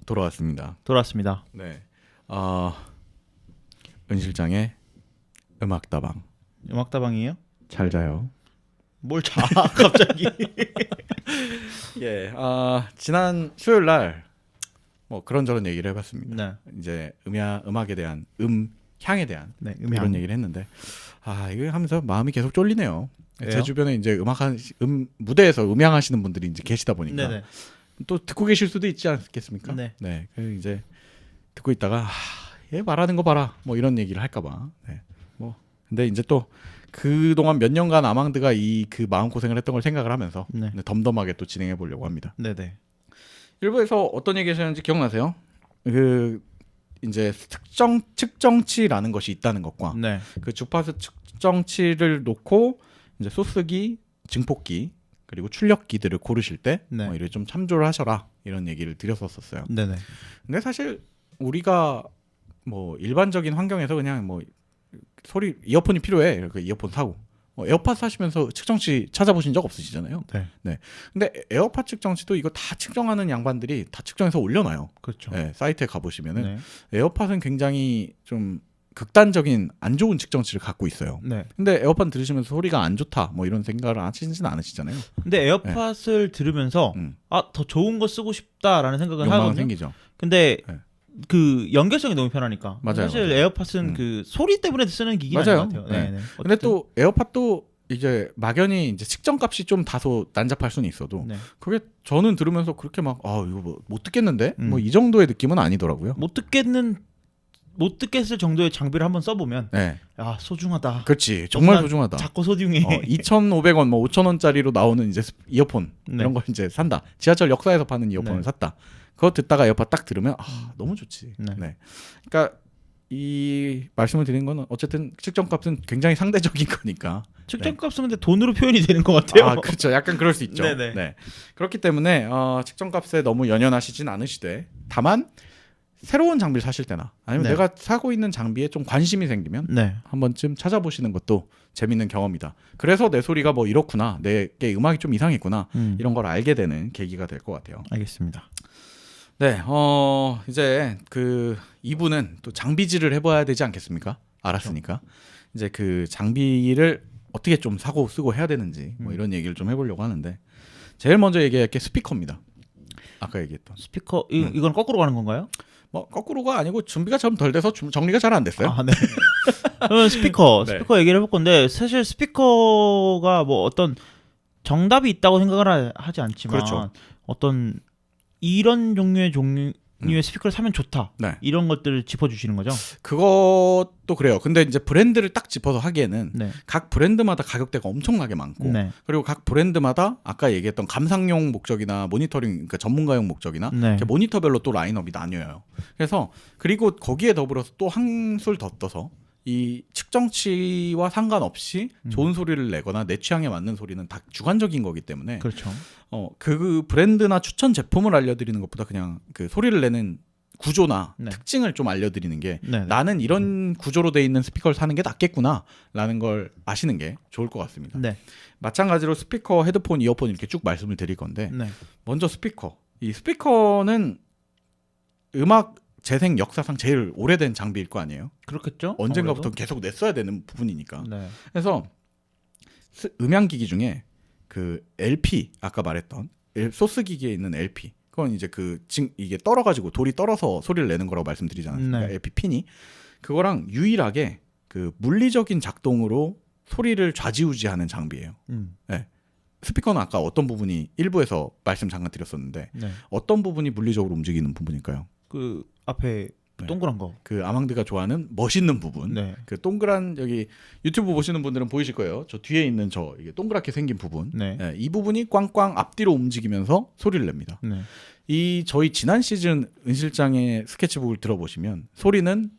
돌아왔습니다. 돌아왔습니다. 네. 은 실장의 음악다방. 음악다방이에요? 잘 자요. 뭘 자? 갑자기. 예. 지난 수요일 날 뭐 그런저런 얘기를 해봤습니다. 네. 이제 음악에 대한 향에 대한 네, 이런 얘기를 했는데 이거 하면서 마음이 계속 쫄리네요. 왜요? 제 주변에 이제 무대에서 음향하시는 분들이 이제 계시다 보니까 네네. 또 듣고 계실 수도 있지 않겠습니까? 네. 네. 그래서 이제 듣고 있다가 얘 말하는 거 봐라. 뭐 이런 얘기를 할까봐. 네. 뭐 근데 이제 또 그동안 몇 년간 아망드가 그 마음 고생을 했던 걸 생각을 하면서 네. 덤덤하게 또 진행해 보려고 합니다. 네네. 일부에서 어떤 얘기 하셨는지 기억나세요? 이제 특정 측정치라는 것이 있다는 것과 네. 그 주파수 측정치를 놓고 이제 소스기, 증폭기 그리고 출력기들을 고르실 때 네. 이를 좀 참조를 하셔라 이런 얘기를 드렸었어요. 네네. 근데 사실 우리가 뭐 일반적인 환경에서 그냥 뭐 소리 이어폰이 필요해 그 이어폰 사고 에어팟 사시면서 측정치 찾아보신 적 없으시잖아요. 네. 근데 에어팟 측정치도 이거 다 측정하는 양반들이 다 측정해서 올려놔요. 그렇죠. 네, 사이트에 가보시면은 네. 에어팟은 굉장히 좀 극단적인 안 좋은 측정치를 갖고 있어요. 네. 근데 에어팟 들으시면서 소리가 안 좋다 뭐 이런 생각을 하시지는 않으시잖아요. 근데 에어팟을 들으면서 더 좋은 거 쓰고 싶다라는 생각을 욕망은 하거든요. 생기죠. 근데 네. 그 연결성이 너무 편하니까. 맞아요, 사실 맞아요. 에어팟은 그 소리 때문에 쓰는 기기는 맞아요. 아닌 것 같아요. 네. 네. 근데 또 에어팟도 이제 막연히 이제 측정값이 좀 다소 난잡할 수는 있어도 네. 그게 저는 들으면서 그렇게 막 이거 뭐 못 듣겠는데 뭐 음. 이 정도의 느낌은 아니더라고요. 못 듣겠을 정도의 장비를 한번 써보면 네, 소중하다. 그렇지 정말 난 소중하다. 자꾸 소중해. 2,500원, 뭐 5,000원짜리로 나오는 이제 이어폰 네. 이런 걸 이제 산다. 지하철 역사에서 파는 이어폰을 네. 샀다. 그거 듣다가 에어팟 딱 들으면 너무 좋지. 네. 네. 그러니까 이 말씀을 드리는 거는 어쨌든 측정값은 굉장히 상대적인 거니까. 측정값은 근데 돈으로 표현이 되는 것 같아요. 그렇죠. 약간 그럴 수 있죠. 네네. 네. 그렇기 때문에 측정값에 너무 연연하시진 않으시되 다만 새로운 장비를 사실 때나 아니면 네. 내가 사고 있는 장비에 좀 관심이 생기면 네. 한 번쯤 찾아보시는 것도 재밌는 경험이다. 그래서 내 소리가 뭐 이렇구나, 내게 음악이 좀 이상했구나 이런 걸 알게 되는 계기가 될 것 같아요. 알겠습니다. 네, 이제 그 2부는 또 장비질을 해봐야 되지 않겠습니까? 알았으니까 이제 그 장비를 어떻게 좀 사고 쓰고 해야 되는지 뭐 이런 얘기를 좀 해보려고 하는데 제일 먼저 얘기할 게 스피커입니다. 아까 얘기했던 스피커 이건 거꾸로 가는 건가요? 뭐 거꾸로가 아니고 준비가 좀 덜 돼서 정리가 잘 안 됐어요. 네. 그러면 스피커 네. 얘기를 해볼 건데 사실 스피커가 뭐 어떤 정답이 있다고 생각을 하지 않지만 그렇죠. 어떤 이런 종류의 스피커를 사면 좋다. 네. 이런 것들을 짚어주시는 거죠. 그것도 그래요. 근데 이제 브랜드를 딱 짚어서 하기에는 네. 각 브랜드마다 가격대가 엄청나게 많고 네. 그리고 각 브랜드마다 아까 얘기했던 감상용 목적이나 모니터링 그러니까 전문가용 목적이나 네. 이렇게 모니터별로 또 라인업이 나뉘어요. 그래서 그리고 거기에 더불어서 또 한술 더 떠서 이 측정치와 상관없이 좋은 소리를 내거나 내 취향에 맞는 소리는 다 주관적인 거기 때문에 그렇죠. 그 브랜드나 추천 제품을 알려드리는 것보다 그냥 그 소리를 내는 구조나 네. 특징을 좀 알려드리는 게 네. 나는 이런 구조로 돼 있는 스피커를 사는 게 낫겠구나라는 걸 아시는 게 좋을 것 같습니다. 네. 마찬가지로 스피커, 헤드폰, 이어폰 이렇게 쭉 말씀을 드릴 건데 네. 먼저 스피커. 이 스피커는 음악 재생 역사상 제일 오래된 장비일 거 아니에요? 그렇겠죠. 언젠가부터 아무래도? 계속 냈어야 되는 부분이니까. 네. 그래서 음향기기 중에 그 LP 아까 말했던 소스 기기에 있는 LP 그건 이제 이게 떨어가지고 돌이 떨어서 소리를 내는 거라고 말씀드리지 않았습니까? 네. LP 핀이 그거랑 유일하게 그 물리적인 작동으로 소리를 좌지우지하는 장비예요. 네. 스피커는 아까 어떤 부분이 일부에서 말씀 잠깐 드렸었는데 네. 어떤 부분이 물리적으로 움직이는 부분일까요? 그 앞에 네. 동그란 거. 그 아망드가 좋아하는 멋있는 부분. 네. 그 동그란 여기 유튜브 보시는 분들은 보이실 거예요. 저 뒤에 있는 이게 동그랗게 생긴 부분. 네. 이 부분이 꽝꽝 앞뒤로 움직이면서 소리를 냅니다. 네. 저희 지난 시즌 은 실장의 스케치북을 들어보시면 소리는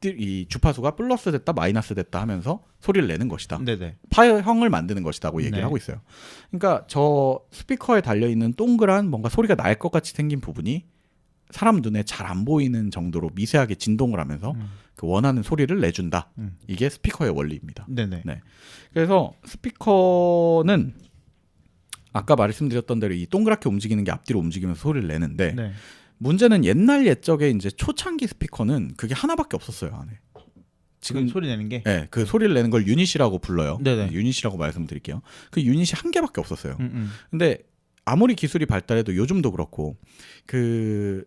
이 주파수가 플러스 됐다 마이너스 됐다 하면서 소리를 내는 것이다. 네네. 파형을 만드는 것이다고 얘기를 네. 하고 있어요. 그러니까 저 스피커에 달려있는 동그란 뭔가 소리가 날 것 같이 생긴 부분이 사람 눈에 잘 안 보이는 정도로 미세하게 진동을 하면서 그 원하는 소리를 내준다. 이게 스피커의 원리입니다. 네네. 네. 그래서 스피커는 아까 말씀드렸던 대로 이 동그랗게 움직이는 게 앞뒤로 움직이면서 소리를 내는데 네. 문제는 옛날 옛적에 이제 초창기 스피커는 그게 하나밖에 없었어요 안에. 지금 소리 내는 게. 네, 그 소리를 내는 걸 유닛이라고 불러요. 네네. 유닛이라고 말씀드릴게요. 그 유닛이 한 개밖에 없었어요. 근데 아무리 기술이 발달해도 요즘도 그렇고 그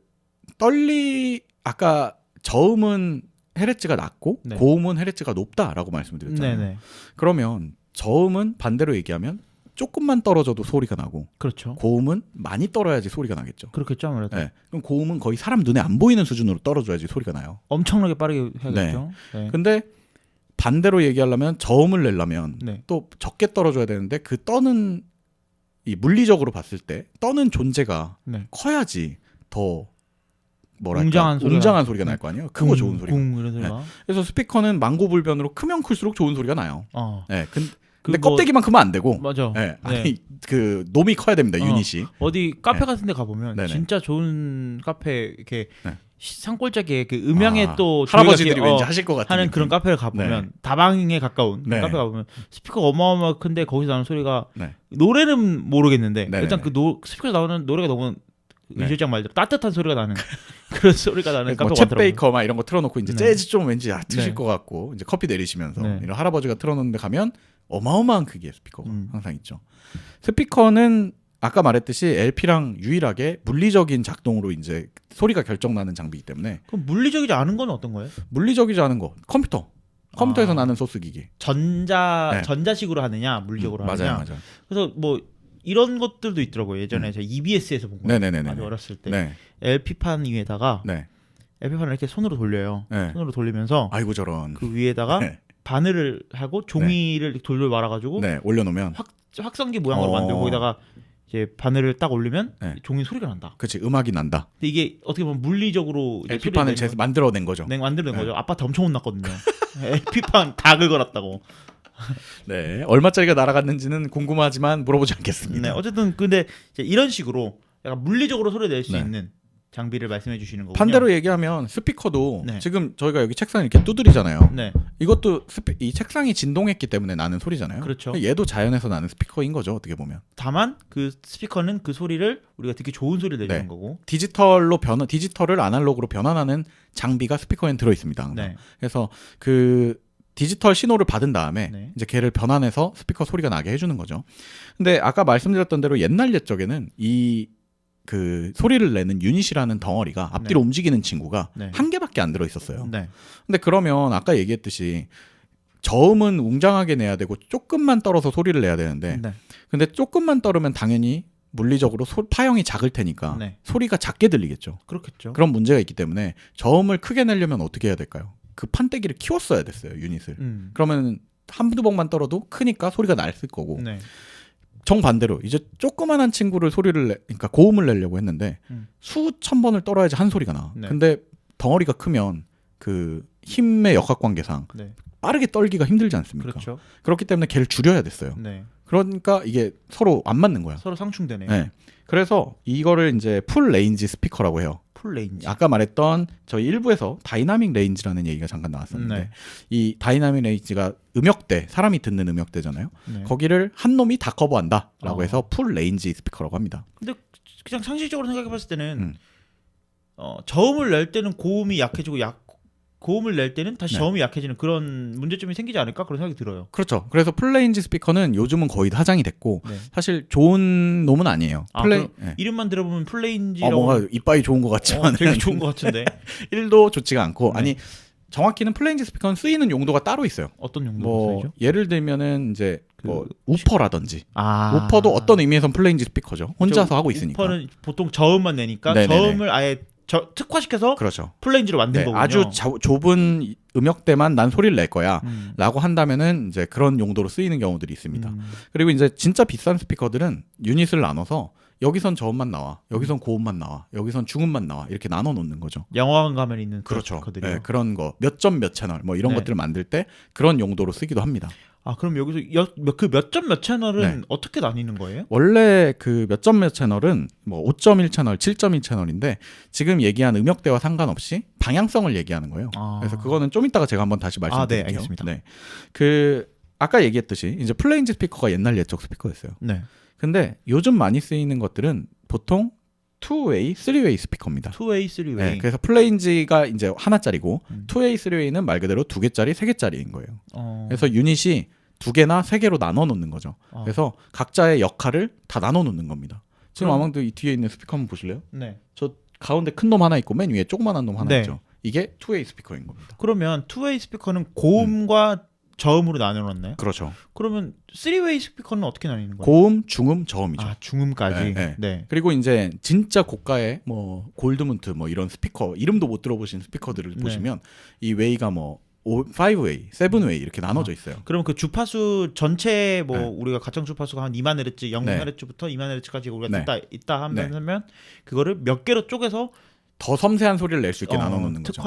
아까 저음은 헤르츠가 낮고 네. 고음은 헤르츠가 높다라고 말씀드렸잖아요. 네네. 그러면 저음은 반대로 얘기하면 조금만 떨어져도 소리가 나고 그렇죠. 고음은 많이 떨어야지 소리가 나겠죠. 그렇겠죠 아무래도. 네. 그럼 고음은 거의 사람 눈에 안 보이는 수준으로 떨어져야지 소리가 나요. 엄청나게 빠르게 해야겠죠. 네. 근데 반대로 얘기하려면 저음을 내려면 네. 또 적게 떨어져야 되는데 그 떠는 이 물리적으로 봤을 때 떠는 존재가 네. 커야지 더 뭐랄까 웅장한 소리가 날 거 아니에요. 크고 좋은 소리가. 이런 소리가. 그래서 스피커는 망고불변으로 크면 클수록 좋은 소리가 나요. 네. 근데 껍데기만 크면 안 되고. 맞아. 네. 네. 아니 그 놈이 커야 됩니다. 유닛이. 어디 카페 네. 같은 데 가보면 네네. 진짜 좋은 카페 이렇게 네. 산골짜기에 그 음향에 또 할아버지들이 조이가 왠지 하실 것 같은 하는 느낌. 그런 카페를 가보면 다방에 가까운 네. 카페 가보면 스피커가 어마어마하게 큰데 거기서 나는 소리가 네. 노래는 모르겠는데 네네네. 일단 그 스피커에서 나오는 노래가 너무 네. 이 실장 말대로 따뜻한 소리가 나는 그런 소리가 나는 뭐 카페가 챗 많더라고요. 베이커 막 이런 거 틀어놓고 이제 네. 재즈 좀 왠지 트실 네. 것 같고 이제 커피 내리시면서 네. 이런 할아버지가 틀어놓는데 가면 어마어마한 크기의 스피커가 음. 항상 있죠. 스피커는 아까 말했듯이 LP랑 유일하게 물리적인 작동으로 이제 소리가 결정나는 장비이기 때문에 그럼 물리적이지 않은 건 어떤 거예요? 물리적이지 않은 거 컴퓨터에서 아. 나는 소스기기. 네. 전자식으로 하느냐 물리적으로 하느냐. 맞아요. 그래서 뭐 이런 것들도 있더라고요. 예전에 제가 EBS에서 본 거예요. 네네네네. 아주 어렸을 때 네. LP판 위에다가 네. LP판을 이렇게 손으로 돌려요. 네. 손으로 돌리면서 아이고 저런. 그 위에다가 네. 바늘을 하고 종이를 돌돌 말아가지고 네. 올려놓으면. 확성기 모양으로 만들고 거기다가 이제 바늘을 딱 올리면 네. 종이 소리가 난다. 그렇지 음악이 난다. 근데 이게 어떻게 보면 물리적으로 이제 LP판을 소리를 만들어낸 거죠. 만들어낸 네. 거죠. 아빠한테 엄청 혼났거든요. LP판 다 긁어놨다고. 네. 얼마짜리가 날아갔는지는 궁금하지만 물어보지 않겠습니다. 네, 어쨌든 근데 이제 이런 식으로 약간 물리적으로 소리 낼 수 네. 있는 장비를 말씀해 주시는 거군요. 반대로 얘기하면 스피커도 네. 지금 저희가 여기 책상을 이렇게 두드리잖아요. 네, 이것도 이 책상이 진동했기 때문에 나는 소리잖아요. 그렇죠. 얘도 자연에서 나는 스피커인 거죠. 어떻게 보면 다만 그 스피커는 그 소리를 우리가 듣기 좋은 소리를 내주는 네. 거고. 디지털을 아날로그로 변환하는 장비가 스피커에 들어 있습니다. 항상. 네, 그래서 그 디지털 신호를 받은 다음에 네. 이제 걔를 변환해서 스피커 소리가 나게 해주는 거죠. 근데 아까 말씀드렸던 대로 옛날 옛적에는 이 그 소리를 내는 유닛이라는 덩어리가 앞뒤로 네. 움직이는 친구가 네. 한 개밖에 안 들어 있었어요. 네, 근데 그러면 아까 얘기했듯이 저음은 웅장하게 내야 되고 조금만 떨어서 소리를 내야 되는데 네, 근데 조금만 떨으면 당연히 물리적으로 파형이 작을 테니까 네. 소리가 작게 들리겠죠. 그렇겠죠. 그런 문제가 있기 때문에 저음을 크게 내려면 어떻게 해야 될까요? 그 판때기를 키웠어야 됐어요. 유닛을. 그러면 한두 번만 떨어도 크니까 소리가 났을 거고 네, 정반대로 이제 조그만한 친구를 그러니까 고음을 내려고 했는데 수천 번을 떨어야지 한 소리가 나. 네. 근데 덩어리가 크면 그 힘의 역학관계상 네, 빠르게 떨기가 힘들지 않습니까? 그렇죠. 그렇기 때문에 걔를 줄여야 됐어요. 네, 그러니까 이게 서로 안 맞는 거야. 서로 상충되네요. 네. 그래서 이거를 이제 풀 레인지 스피커라고 해요. 풀 레인지. 아까 말했던 저희 일부에서 다이나믹 레인지라는 얘기가 잠깐 나왔었는데 네. 이 다이나믹 레인지가 음역대, 사람이 듣는 음역대잖아요. 네. 거기를 한 놈이 다 커버한다라고 어. 해서 풀 레인지 스피커라고 합니다. 근데 그냥 상식적으로 생각해봤을 때는 음. 저음을 낼 때는 고음이 약해지고 고음을 낼 때는 다시 네. 저음이 약해지는 그런 문제점이 생기지 않을까 그런 생각이 들어요. 그렇죠. 그래서 풀 레인지 스피커는 요즘은 거의 하장이 됐고 네. 사실 좋은 놈은 아니에요. 그럼 네. 이름만 들어보면 풀레인지라고 뭔가 이빠이 좋은 것 같지만 되게 좋은 것 같은데 1도 좋지가 않고 네. 아니 정확히는 풀 레인지 스피커는 쓰이는 용도가 따로 있어요. 어떤 용도로 뭐 쓰이죠? 예를 들면은 이제 뭐 우퍼라든지 아, 우퍼도 어떤 의미에선 풀 레인지 스피커죠. 혼자서 하고 있으니까. 우퍼는 보통 저음만 내니까 네네네. 저음을 아예 특화시켜서 그렇죠. 풀레인지로 만든 네, 거군요. 아주 좁은 음역대만 난 소리를 낼 거야. 음. 라고 한다면은 이제 그런 용도로 쓰이는 경우들이 있습니다. 음. 그리고 이제 진짜 비싼 스피커들은 유닛을 나눠서 여기선 저음만 나와, 여기선 고음만 나와, 여기선 중음만 나와 이렇게 나눠 놓는 거죠. 영화관 가면 있는 그렇죠. 스피커들이요. 네, 그런 거 몇 점 몇 채널 뭐 이런 네. 것들을 만들 때 그런 용도로 쓰기도 합니다. 아 그럼 여기서 그 몇 점 몇 채널은 네. 어떻게 나뉘는 거예요? 원래 그 몇 점 몇 채널은 뭐 5.1 채널, 7.1 채널인데 지금 얘기한 음역대와 상관없이 방향성을 얘기하는 거예요. 아. 그래서 그거는 좀 이따가 제가 한번 다시 말씀드릴게요. 네, 알겠습니다. 네. 그 아까 얘기했듯이 이제 플레인지 스피커가 옛날 옛적 스피커였어요. 네. 근데 요즘 많이 쓰이는 것들은 보통 2웨이, 3웨이 스피커입니다. 2웨이, 3웨이. 네, 그래서 플레인지가 이제 하나짜리고 음. 2웨이, 3웨이는 말 그대로 2개짜리, 3개짜리인 거예요. 어. 그래서 유닛이 2개나 3개로 나눠 놓는 거죠. 그래서 각자의 역할을 다 나눠 놓는 겁니다. 지금 그럼- 아마도 이 뒤에 있는 스피커 한번 보실래요? 네. 저 가운데 큰 놈 하나 있고 맨 위에 조그만한 놈 하나 네. 있죠. 이게 2웨이 스피커인 겁니다. 그러면 2웨이 스피커는 고음과 저음으로 나눠놨나요? 그렇죠. 그러면 3웨이 스피커는 어떻게 나뉘는 거예요? 고음, 중음, 저음이죠. 아, 중음까지. 네, 네. 네. 그리고 이제 진짜 고가의 뭐 골드문트 뭐 이런 스피커 이름도 못 들어보신 스피커들을 네. 보시면 이 웨이가 뭐 5웨이, 7웨이 이렇게 나눠져 있어요. 그러면 그 주파수 전체 뭐 네. 우리가 가정 주파수가 한 2만 헤르츠, 0헤르츠부터 2만 헤르츠까지 우리가 네. 있다 하면 그거를 몇 개로 쪼개서 더 섬세한 소리를 낼 수 있게 나눠 놓는 거죠.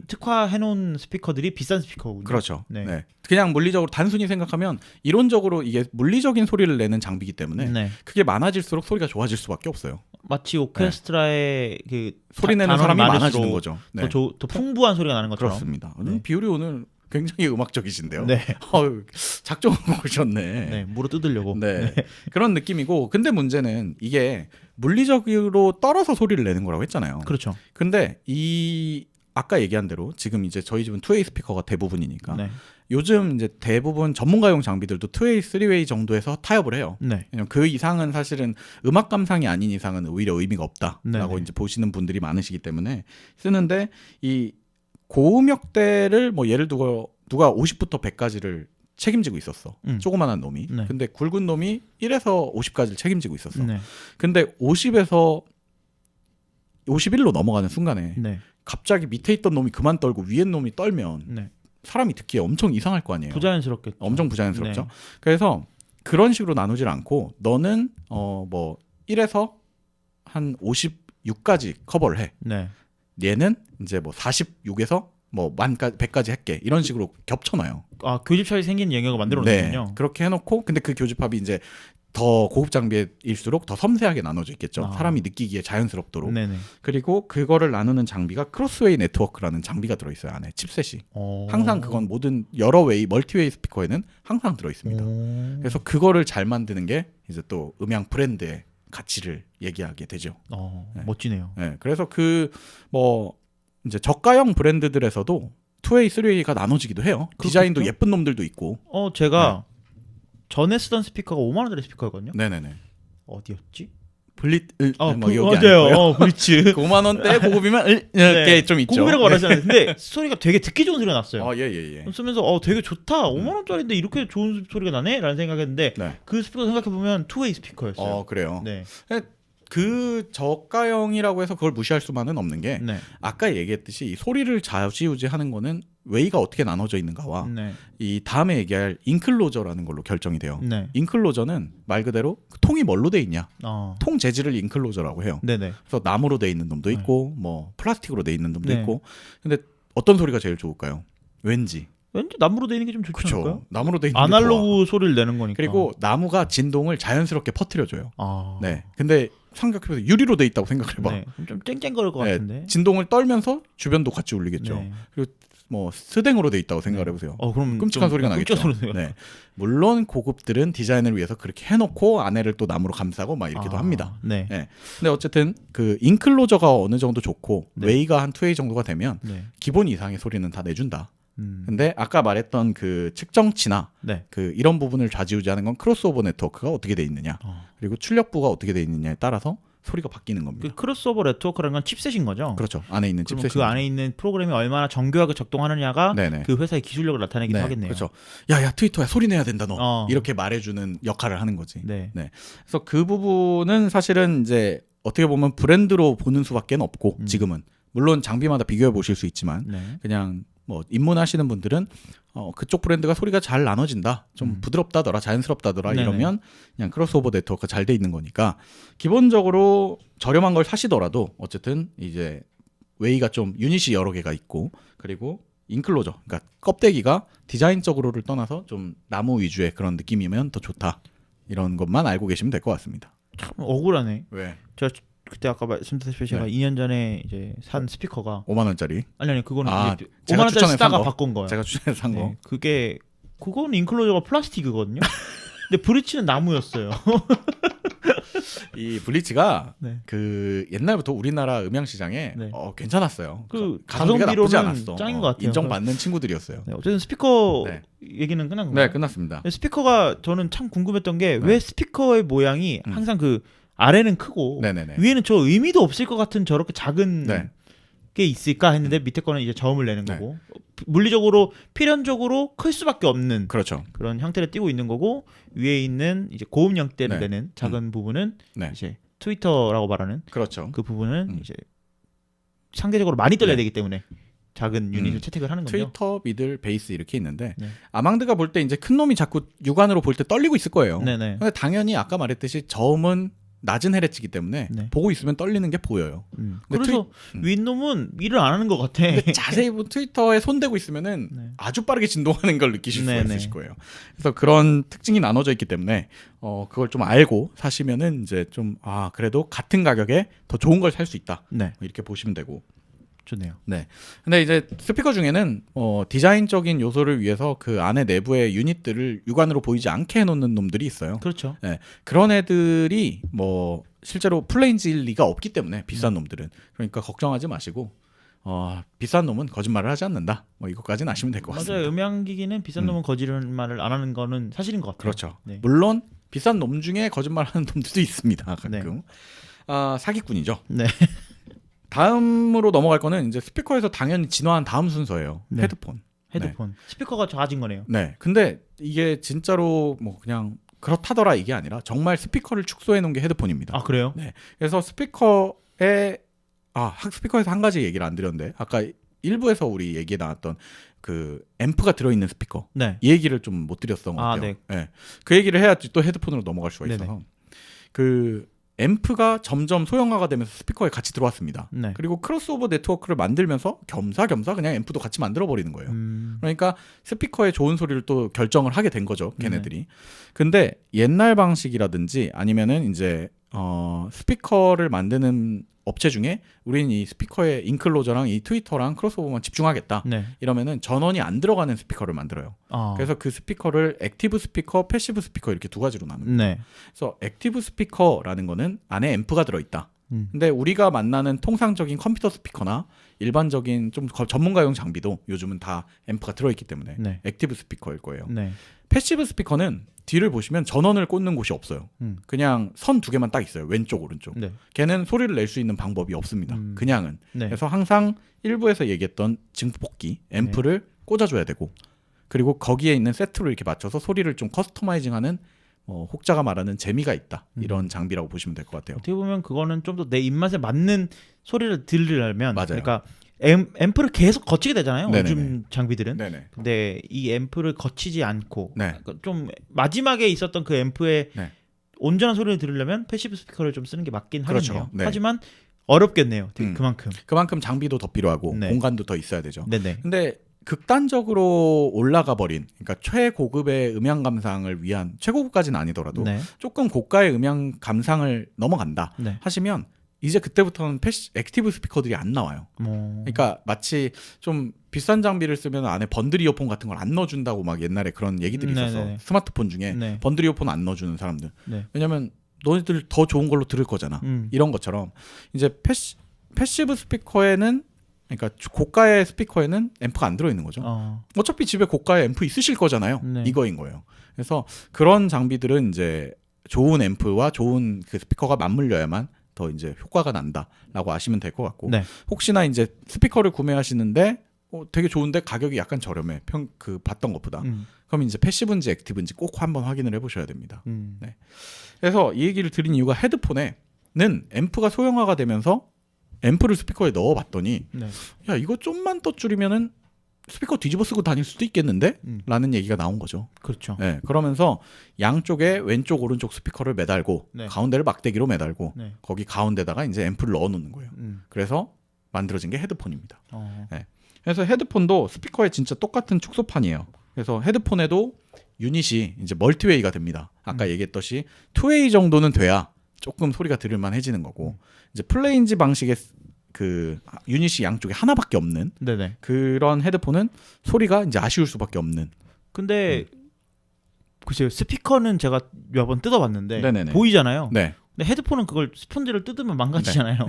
특화해 놓은 스피커들이 비싼 스피커군요. 그렇죠. 네. 네. 그냥 물리적으로 단순히 생각하면 이론적으로 이게 물리적인 소리를 내는 장비이기 때문에 네. 그게 많아질수록 소리가 좋아질 수밖에 없어요. 마치 오케스트라의 그 소리 내는 단원이 사람이 많을수록 많아지는 거죠. 네. 더 풍부한 소리가 나는 것처럼. 그렇습니다. 네. 비율이 오늘 굉장히 음악적이신데요. 네. 작정하고 오셨네. 네, 물어 뜯으려고. 네. 그런 느낌이고 근데 문제는 이게 물리적으로 떨어서 소리를 내는 거라고 했잖아요. 그렇죠. 근데 이 아까 얘기한 대로 지금 이제 저희 집은 2웨이 스피커가 대부분이니까 네. 요즘 이제 대부분 전문가용 장비들도 2웨이, 3웨이 정도에서 타협을 해요. 네. 왜냐면 그 이상은 사실은 음악 감상이 아닌 이상은 오히려 의미가 없다라고 네네. 이제 보시는 분들이 많으시기 때문에 쓰는데 이 고음역대를 뭐 예를 들어 누가 50부터 100까지를 책임지고 있었어. 조그만한 놈이. 네. 근데 굵은 놈이 1에서 50까지를 책임지고 있었어. 네. 근데 50에서 51로 넘어가는 순간에 네. 갑자기 밑에 있던 놈이 그만 떨고 위에 놈이 떨면 네. 사람이 듣기에 엄청 이상할 거 아니에요. 부자연스럽겠죠. 엄청 부자연스럽죠. 네. 그래서 그런 식으로 나누질 않고 너는 뭐 1에서 한 56까지 커버를 해. 네. 얘는 이제 뭐 46에서 뭐 100까지 할게. 이런 식으로 겹쳐놔요. 아, 교집합이 생긴 영역을 만들어 네. 놓군요. 그렇게 해놓고 근데 그 교집합이 이제 더 고급 장비일수록 더 섬세하게 나눠져 있겠죠. 아. 사람이 느끼기에 자연스럽도록. 네네. 그리고 그거를 나누는 장비가 크로스웨이 네트워크라는 장비가 들어있어요. 안에 칩셋이. 항상 그건 모든 여러 웨이 멀티웨이 스피커에는 항상 들어있습니다. 그래서 그거를 잘 만드는 게 이제 또 음향 브랜드의 가치를 얘기하게 되죠. 네. 멋지네요. 네, 그래서 그 뭐 이제 저가형 브랜드들에서도 2웨이, 3웨이가 나눠지기도 해요. 디자인도 예쁜 놈들도 있고. 제가 전에 쓰던 스피커가 5만 원짜리 스피커였거든요. 네네네. 어디였지? 블릿 뭐 여기 맞아요. 브리츠. 5만 원대 고급이면 이렇게 좀 있죠. 고급이라고 말하잖아요. 근데 소리가 되게 듣기 좋은 소리가 났어요. 예예예. 쓰면서 되게 좋다. 5만 원짜리인데 이렇게 좋은 소리가 나네?라는 생각했는데 네. 그 스피커 생각해 보면 투웨이 스피커였어요. 그래요. 네. 그 저가형이라고 해서 그걸 무시할 수만은 없는 게 네. 아까 얘기했듯이 이 소리를 좌지우지하는 거는 웨이가 어떻게 나눠져 있는가와 네. 이 다음에 얘기할 인클로저라는 걸로 결정이 돼요. 네. 인클로저는 말 그대로 그 통이 뭘로 돼 있냐? 통 재질을 인클로저라고 해요. 네네. 그래서 나무로 돼 있는 놈도 있고 뭐 플라스틱으로 돼 있는 놈도 네. 있고. 근데 어떤 소리가 제일 좋을까요? 왠지 나무로 돼 있는 게 좀 좋지 않을까요? 그렇죠. 나무로 돼 있는 게 아날로그 좋아. 소리를 내는 거니까. 그리고 나무가 진동을 자연스럽게 퍼뜨려줘요. 아. 네. 근데 생각해보세요. 유리로 돼 있다고 생각해봐. 네. 좀 쨍쨍거릴 것 네, 같은데. 진동을 떨면서 주변도 같이 울리겠죠. 네. 그리고 뭐 스댕으로 돼 있다고 생각해보세요. 그럼 끔찍한 소리가 나겠죠. 끔찍한 소리가. 네. 물론 고급들은 디자인을 위해서 그렇게 해놓고 안에를 또 나무로 감싸고 막 이렇게도 합니다. 네. 네. 근데 어쨌든 그 인클로저가 어느 정도 좋고 네. 웨이가 한 2웨이 정도가 되면 네. 기본 이상의 소리는 다 내준다. 음. 근데 아까 말했던 그 측정치나 네. 그 이런 부분을 좌지우지하는 건 크로스오버 네트워크가 어떻게 돼 있느냐, 그리고 출력부가 어떻게 돼 있느냐에 따라서 소리가 바뀌는 겁니다. 그 크로스오버 네트워크라는 건 칩셋인 거죠. 그렇죠. 안에 있는 그럼 칩셋이 그 안에 있는 프로그램이 얼마나 정교하게 작동하느냐가 네네. 그 회사의 기술력을 나타내기도 네, 하겠네요. 그렇죠. 야야 트위터야 소리 내야 된다 너. 어. 이렇게 말해주는 역할을 하는 거지. 네. 그래서 그 부분은 사실은 이제 어떻게 보면 브랜드로 보는 수밖에 없고 지금은 물론 장비마다 비교해 보실 수 있지만 네. 그냥 뭐 입문하시는 분들은 그쪽 브랜드가 소리가 잘 나눠진다, 좀 부드럽다더라, 자연스럽다더라 네네. 이러면 그냥 크로스오버 네트워크가 잘 돼 있는 거니까 기본적으로 저렴한 걸 사시더라도 어쨌든 이제 웨이가 좀 유닛이 여러 개가 있고 그리고 인클로저, 그러니까 껍데기가 디자인적으로를 떠나서 좀 나무 위주의 그런 느낌이면 더 좋다. 이런 것만 알고 계시면 될 것 같습니다. 참 억울하네. 왜? 제가 그때 아까 말씀드렸다시피 제가 2년 전에 이제 산 스피커가 5만 원짜리. 아니 그거는 이제 5만 제가 원짜리 추천해서 쓰다가 산 거. 바꾼 거예요. 제가 추천해서 산 거. 네, 그거는 인클로저가 플라스틱이거든요. 근데 브릿지는 나무였어요. 이 블리츠가 네. 그 옛날부터 우리나라 음향 시장에 네. 괜찮았어요. 그 가성비가 나쁘지 가성비로는 않았어. 짱인 것 같아요. 인정받는 친구들이었어요. 네, 어쨌든 스피커 네. 얘기는 끝난 네, 건가요? 끝났습니다. 스피커가 저는 참 궁금했던 게 네. 왜 스피커의 모양이 항상 그 아래는 크고 네네네. 위에는 저 의미도 없을 것 같은 저렇게 작은 네. 게 있을까 했는데 밑에 거는 이제 저음을 내는 네. 거고 물리적으로 필연적으로 클 수밖에 없는 그렇죠. 그런 형태를 띠고 있는 거고 위에 있는 이제 고음 형태를 네. 내는 작은 부분은 네. 이제 트위터라고 말하는 그렇죠. 그 부분은 음. 이제 상대적으로 많이 떨려야 네. 되기 때문에 작은 유닛을 채택을 하는 거죠. 트위터, 미들, 베이스 이렇게 있는데 네. 아망드가 볼 때 이제 큰 놈이 자꾸 육안으로 볼 때 떨리고 있을 거예요. 네네. 근데 당연히 아까 말했듯이 저음은 낮은 헤르츠이기 때문에 네. 보고 있으면 떨리는 게 보여요. 근데 그래서 윗놈은 일을 안 하는 것 같아. 근데 자세히 보면 트위터에 손대고 있으면은 네. 아주 빠르게 진동하는 걸 느끼실 수가 네네. 있으실 거예요. 그래서 그런 특징이 나눠져 있기 때문에 그걸 좀 알고 사시면은 이제 좀 그래도 같은 가격에 더 좋은 걸 살 수 있다. 네, 이렇게 보시면 되고. 좋네요. 네. 근데 이제 스피커 중에는 디자인적인 요소를 위해서 그 안에 내부의 유닛들을 육안으로 보이지 않게 해놓는 놈들이 있어요. 그렇죠. 네. 그런 애들이 뭐 실제로 플레인즈일 리가 없기 때문에 비싼 놈들은 그러니까 걱정하지 마시고 비싼 놈은 거짓말을 하지 않는다. 뭐 이것까지는 아시면 될 것 같습니다. 맞아요. 음향기기는 비싼 놈은 거짓말을 안 하는 거는 사실인 것 같아요. 그렇죠. 네. 물론 비싼 놈 중에 거짓말하는 놈들도 있습니다. 가끔. 네. 사기꾼이죠. 네. 다음으로 넘어갈 거는 이제 스피커에서 당연히 진화한 다음 순서예요. 네. 헤드폰. 헤드폰. 스피커가 작아진 거네요. 네. 근데 이게 진짜로 뭐 그냥 그렇다더라 이게 아니라 정말 스피커를 축소해 놓은 게 헤드폰입니다. 아 그래요? 네. 그래서 스피커에서 한 가지 얘기를 안 드렸는데 아까 일부에서 우리 얘기에 나왔던 그 앰프가 들어있는 스피커 네. 이 얘기를 좀 못 드렸던 것 같아요. 네. 네. 그 얘기를 해야지 또 헤드폰으로 넘어갈 수가 있어서 네네. 그 앰프가 점점 소형화가 되면서 스피커에 같이 들어왔습니다. 네. 그리고 크로스오버 네트워크를 만들면서 겸사겸사 그냥 앰프도 같이 만들어 버리는 거예요. 그러니까 스피커의 좋은 소리를 또 결정을 하게 된 거죠, 걔네들이. 근데 옛날 방식이라든지 아니면은 이제 스피커를 만드는 업체 중에 우리는 이 스피커의 인클로저랑 이 트위터랑 크로스오버만 집중하겠다. 네. 이러면은 전원이 안 들어가는 스피커를 만들어요. 그래서 그 스피커를 액티브 스피커, 패시브 스피커 이렇게 두 가지로 나눕니다. 네. 그래서 액티브 스피커라는 거는 안에 앰프가 들어있다. 음. 근데 우리가 만나는 통상적인 컴퓨터 스피커나 일반적인 좀 전문가용 장비도 요즘은 다 앰프가 들어있기 때문에 네. 액티브 스피커일 거예요. 네. 패시브 스피커는 뒤를 보시면 전원을 꽂는 곳이 없어요. 음. 그냥 선 두 개만 딱 있어요. 왼쪽 오른쪽. 네. 걔는 소리를 낼 수 있는 방법이 없습니다. 그냥은. 네. 그래서 항상 일부에서 얘기했던 증폭기 앰프를 꽂아줘야 되고 그리고 거기에 있는 세트로 이렇게 맞춰서 소리를 좀 커스터마이징하는 혹자가 말하는 재미가 있다. 이런 장비라고 보시면 될 것 같아요. 어떻게 보면 그거는 좀 더 내 입맛에 맞는 소리를 들으려면 맞아요. 그러니까 앰프를 계속 거치게 되잖아요. 네네네. 요즘 장비들은. 네네. 근데 이 앰프를 거치지 않고 네. 좀 마지막에 있었던 그 앰프의 네. 온전한 소리를 들으려면 패시브 스피커를 좀 쓰는 게 맞긴 그렇죠. 하겠네요. 네. 하지만 어렵겠네요. 되게 그만큼. 그만큼 장비도 더 필요하고 네. 공간도 더 있어야 되죠. 네네. 근데 극단적으로 올라가 버린 그러니까 최고급의 음향 감상을 위한 최고급까지는 아니더라도 네. 조금 고가의 음향 감상을 넘어간다 네. 하시면 이제 그때부터는 액티브 스피커들이 안 나와요. 그러니까 마치 좀 비싼 장비를 쓰면 안에 번들 이어폰 같은 걸 안 넣어준다고 막 옛날에 그런 얘기들이 있어서 네네. 스마트폰 중에 네. 번들 이어폰 안 넣어주는 사람들. 네. 왜냐면 너희들 더 좋은 걸로 들을 거잖아. 이런 것처럼 이제 패시브 스피커에는 그러니까 고가의 스피커에는 앰프가 안 들어있는 거죠. 어차피 집에 고가의 앰프 있으실 거잖아요. 네. 이거인 거예요. 그래서 그런 장비들은 이제 좋은 앰프와 좋은 그 스피커가 맞물려야만 더 이제 효과가 난다라고 아시면 될 것 같고 네. 혹시나 이제 스피커를 구매하시는데 되게 좋은데 가격이 약간 저렴해 봤던 것보다 그럼 이제 패시브인지 액티브인지 꼭 한번 확인을 해보셔야 됩니다. 네. 그래서 이 얘기를 드린 이유가 헤드폰에는 앰프가 소형화가 되면서 앰프를 스피커에 넣어봤더니 네. 야 이거 좀만 더 줄이면은 스피커 뒤집어 쓰고 다닐 수도 있겠는데? 라는 얘기가 나온 거죠. 그렇죠. 네, 그러면서 양쪽에 왼쪽 오른쪽 스피커를 매달고 네. 가운데를 막대기로 매달고 네. 거기 가운데다가 이제 앰프를 넣어놓는 거예요. 그래서 만들어진 게 헤드폰입니다. 네. 그래서 헤드폰도 스피커에 진짜 똑같은 축소판이에요. 그래서 헤드폰에도 유닛이 이제 멀티웨이가 됩니다. 아까 얘기했듯이 투웨이 정도는 돼야 조금 소리가 들을만해지는 거고 이제 플레인즈 방식의 그 유닛이 양쪽에 하나밖에 없는 네네. 그런 헤드폰은 소리가 이제 아쉬울 수밖에 없는. 근데 글쎄요. 스피커는 제가 몇 번 뜯어봤는데 네네네. 보이잖아요. 네. 근데 헤드폰은 그걸 스펀지를 뜯으면 망가지잖아요.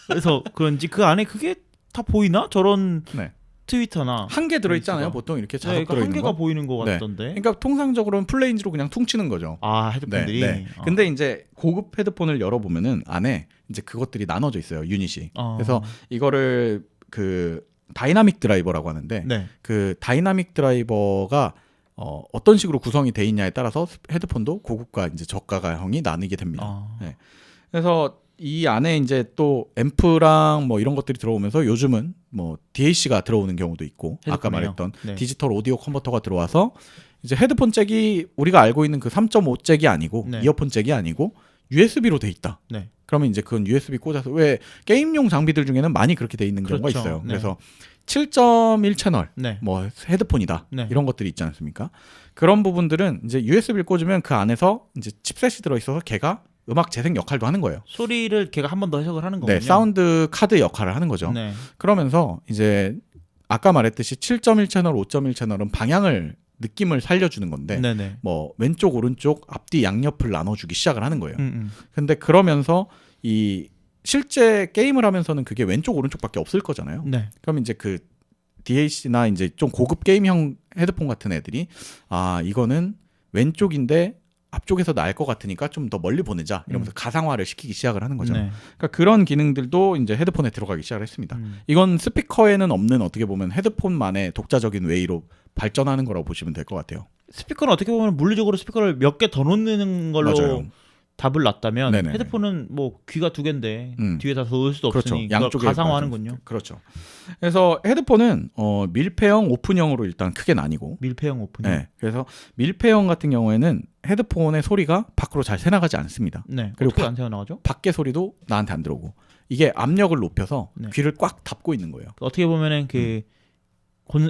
그래서 그런지 그 안에 그게 다 보이나? 저런 네. 트위터나 한 개 들어있잖아요. 렌즈가. 보통 이렇게 네, 자석 그러니까 한 들어있는 개가 거. 보이는 것 네. 같던데. 그러니까 통상적으로는 플레인즈로 그냥 퉁치는 거죠. 아 헤드폰들이. 네. 근데 이제 고급 헤드폰을 열어보면은 안에 이제 그것들이 나눠져 있어요. 유닛이. 그래서 이거를 그 다이나믹 드라이버라고 하는데 네. 그 다이나믹 드라이버가 어떤 식으로 구성이 돼 있냐에 따라서 헤드폰도 고급과 이제 저가형이 나뉘게 됩니다. 네. 그래서 이 안에 이제 또 앰프랑 뭐 이런 것들이 들어오면서 요즘은 뭐 DAC가 들어오는 경우도 있고 아까 헤드폰이요? 말했던 네. 디지털 오디오 컨버터가 들어와서 이제 헤드폰 잭이 우리가 알고 있는 그 3.5 잭이 아니고 네. 이어폰 잭이 아니고 USB로 돼 있다. 네. 그러면 이제 그건 USB 꽂아서 왜 게임용 장비들 중에는 많이 그렇게 돼 있는 경우가 그렇죠. 있어요. 네. 그래서 7.1 채널 네. 뭐 헤드폰이다 네. 이런 것들이 있지 않습니까? 그런 부분들은 이제 USB를 꽂으면 그 안에서 이제 칩셋이 들어 있어서 걔가 음악 재생 역할도 하는 거예요. 소리를 걔가 한 번 더 해석을 하는 거군요. 네, 사운드 카드 역할을 하는 거죠. 네. 그러면서 이제 아까 말했듯이 7.1 채널, 5.1 채널은 방향을 느낌을 살려주는 건데 네네. 뭐 왼쪽, 오른쪽, 앞뒤, 양옆을 나눠주기 시작을 하는 거예요. 음. 근데 그러면서 이 실제 게임을 하면서는 그게 왼쪽, 오른쪽밖에 없을 거잖아요. 네. 그럼 이제 그 DAC나 이제 좀 고급 게임형 헤드폰 같은 애들이 아 이거는 왼쪽인데 앞쪽에서 나을 것 같으니까 좀 더 멀리 보내자 이러면서 가상화를 시키기 시작을 하는 거죠. 네. 그러니까 그런 기능들도 이제 헤드폰에 들어가기 시작을 했습니다. 이건 스피커에는 없는 어떻게 보면 헤드폰만의 독자적인 웨이로 발전하는 거라고 보시면 될 것 같아요. 스피커는 어떻게 보면 물리적으로 스피커를 몇 개 더 놓는 걸로 맞아요. 답을 놨다면 네네. 헤드폰은 뭐 귀가 두 개인데 뒤에 다 넣을 수도 그렇죠. 없으니 그걸 양쪽에 가상화하는군요. 그렇죠. 그래서 헤드폰은 밀폐형, 오픈형으로 일단 크게 나뉘고 밀폐형 오픈형. 네. 그래서 밀폐형 같은 경우에는 헤드폰의 소리가 밖으로 잘 새나가지 않습니다. 네. 그리고 어떻게 안 새어나가죠? 밖에 소리도 나한테 안 들어오고 이게 압력을 높여서 네. 귀를 꽉 닫고 있는 거예요. 어떻게 보면은 그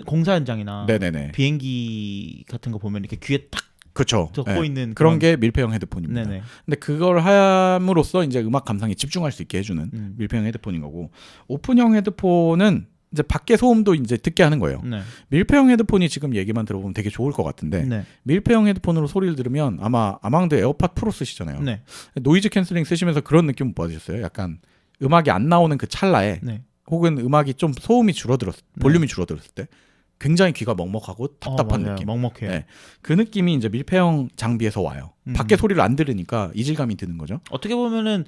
공사 현장이나 네네네. 비행기 같은 거 보면 이렇게 귀에 딱 그렇죠. 덮고 있는 그런 게 밀폐형 헤드폰입니다. 네네. 근데 그걸 함으로써 이제 음악 감상에 집중할 수 있게 해주는 밀폐형 헤드폰인 거고 오픈형 헤드폰은 이제 밖에 소음도 이제 듣게 하는 거예요. 네. 밀폐형 헤드폰이 지금 얘기만 들어보면 되게 좋을 것 같은데 네. 밀폐형 헤드폰으로 소리를 들으면 아마 아망드 에어팟 프로 쓰시잖아요. 네. 노이즈 캔슬링 쓰시면서 그런 느낌 못 받으셨어요? 약간 음악이 안 나오는 그 찰나에 네. 혹은 음악이 좀 소음이 줄어들었을 볼륨이 줄어들었을 때 굉장히 귀가 먹먹하고 답답한 맞아요. 느낌. 먹먹해요. 네. 그 느낌이 이제 밀폐형 장비에서 와요. 밖에 소리를 안 들으니까 이질감이 드는 거죠. 어떻게 보면은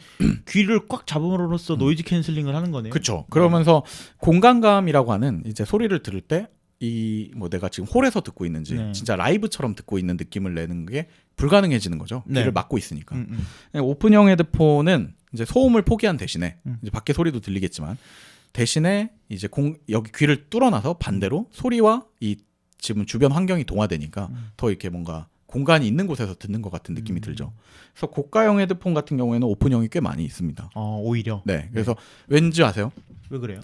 귀를 꽉 잡음으로써 노이즈 캔슬링을 하는 거네요. 그렇죠. 그러면서 공간감이라고 하는 이제 소리를 들을 때 이 뭐 내가 지금 홀에서 듣고 있는지 네. 진짜 라이브처럼 듣고 있는 느낌을 내는 게 불가능해지는 거죠. 네. 귀를 막고 있으니까. 오픈형 헤드폰은 이제 소음을 포기한 대신에 이제 밖에 소리도 들리겠지만 대신에 이제 여기 귀를 뚫어놔서 반대로 소리와 이 지금 주변 환경이 동화되니까 더 이렇게 뭔가 공간이 있는 곳에서 듣는 것 같은 느낌이 들죠. 그래서 고가형 헤드폰 같은 경우에는 오픈형이 꽤 많이 있습니다. 오히려. 네, 그래서 왠지 아세요? 왜 그래요?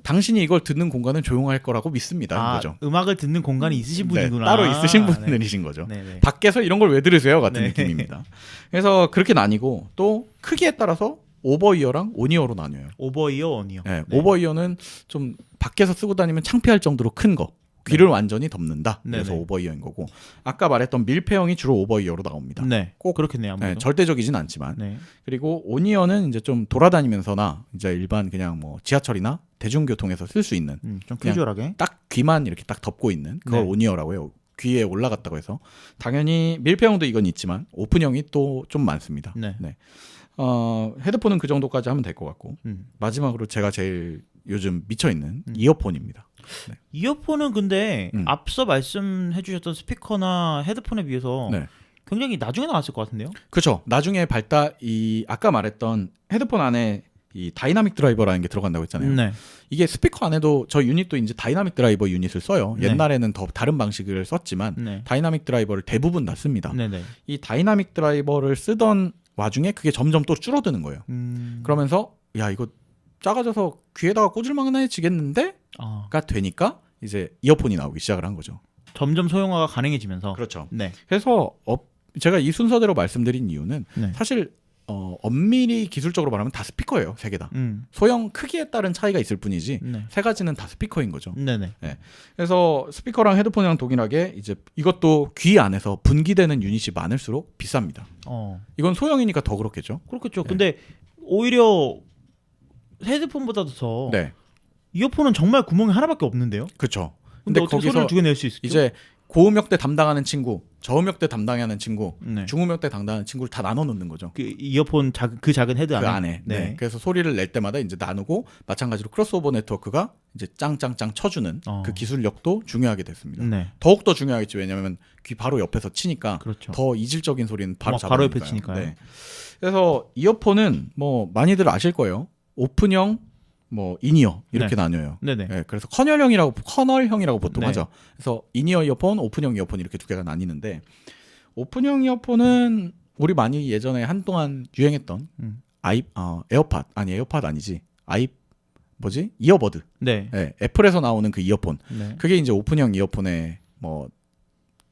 당신이 이걸 듣는 공간은 조용할 거라고 믿습니다. 거죠. 음악을 듣는 공간이 있으신 분이구나. 네, 따로 있으신 네. 분들이신 거죠. 네네. 밖에서 이런 걸 왜 들으세요? 같은 네. 느낌입니다. 그래서 그렇게 나뉘고 또 크기에 따라서 오버이어랑 온이어로 나뉘어요. 오버이어 원이요. 네, 오버이어는 좀 밖에서 쓰고 다니면 창피할 정도로 큰 거. 귀를 완전히 덮는다. 그래서 네네. 오버이어인 거고 아까 말했던 밀폐형이 주로 오버이어로 나옵니다. 네. 꼭 그렇겠네요. 아무래도. 네, 절대적이진 않지만 네. 그리고 온이어는 이제 좀 돌아다니면서나 이제 일반 그냥 뭐 지하철이나 대중교통에서 쓸 수 있는 좀 그냥 큐주얼하게. 딱 귀만 이렇게 딱 덮고 있는 그걸 네. 온이어라고 해요. 귀에 올라갔다고 해서 당연히 밀폐형도 이건 있지만 오픈형이 또 좀 많습니다. 네. 헤드폰은 그 정도까지 하면 될 것 같고 마지막으로 제가 제일 요즘 미쳐 있는 이어폰입니다. 네. 이어폰은 근데 음. 앞서 말씀해 주셨던 스피커나 헤드폰에 비해서 네. 굉장히 나중에 나왔을 것 같은데요? 그렇죠. 나중에 아까 말했던 헤드폰 안에 이 다이나믹 드라이버라는 게 들어간다고 했잖아요. 네. 이게 스피커 안에도 저 유닛도 이제 다이나믹 드라이버 유닛을 써요. 네. 옛날에는 더 다른 방식을 썼지만 네. 다이나믹 드라이버를 대부분 다 씁니다. 네네. 이 다이나믹 드라이버를 쓰던 와중에 그게 점점 또 줄어드는 거예요. 그러면서 야 이거 작아져서 귀에다가 꽂을 만해지겠는데? 가 되니까 이제 이어폰이 나오기 시작을 한 거죠. 점점 소형화가 가능해지면서. 그렇죠. 네. 그래서 제가 이 순서대로 말씀드린 이유는 네. 사실 엄밀히 기술적으로 말하면 다 스피커예요. 세 개 다. 소형 크기에 따른 차이가 있을 뿐이지 네. 세 가지는 다 스피커인 거죠. 네네. 그래서 스피커랑 헤드폰이랑 동일하게 이제 이것도 귀 안에서 분기되는 유닛이 많을수록 비쌉니다. 이건 소형이니까 더 그렇겠죠. 그렇겠죠. 네. 근데 오히려 헤드폰보다도 더 네, 이어폰은 정말 구멍이 하나밖에 없는데요. 그렇죠. 근데 근데 어떻게 거기서 소리를 두 개 낼 수 있죠? 이제 고음역대 담당하는 친구, 저음역대 담당하는 친구, 네. 중음역대 담당하는 친구를 다 나눠 놓는 거죠. 그 이어폰 그 작은 헤드 그 안에. 안에. 네. 그래서 소리를 낼 때마다 이제 나누고 마찬가지로 크로스오버 네트워크가 이제 짱짱짱 쳐주는 그 기술력도 중요하게 됐습니다. 네. 더욱 더 중요하겠지. 왜냐하면 귀 바로 옆에서 치니까 그렇죠. 더 이질적인 소리는 바로 바로 옆에 잡아내니까요. 치니까요. 네. 그래서 이어폰은 뭐 많이들 아실 거예요. 오픈형, 뭐 인이어 이렇게 네. 나뉘어요. 네네. 네, 그래서 커널형이라고 보통 네. 하죠. 그래서 인이어 이어폰, 오픈형 이어폰 이렇게 두 개가 나뉘는데 오픈형 이어폰은 우리 많이 예전에 한동안 유행했던 에어팟 아니지 이어버드. 네. 네, 애플에서 나오는 그 이어폰. 네. 그게 이제 오픈형 이어폰의 뭐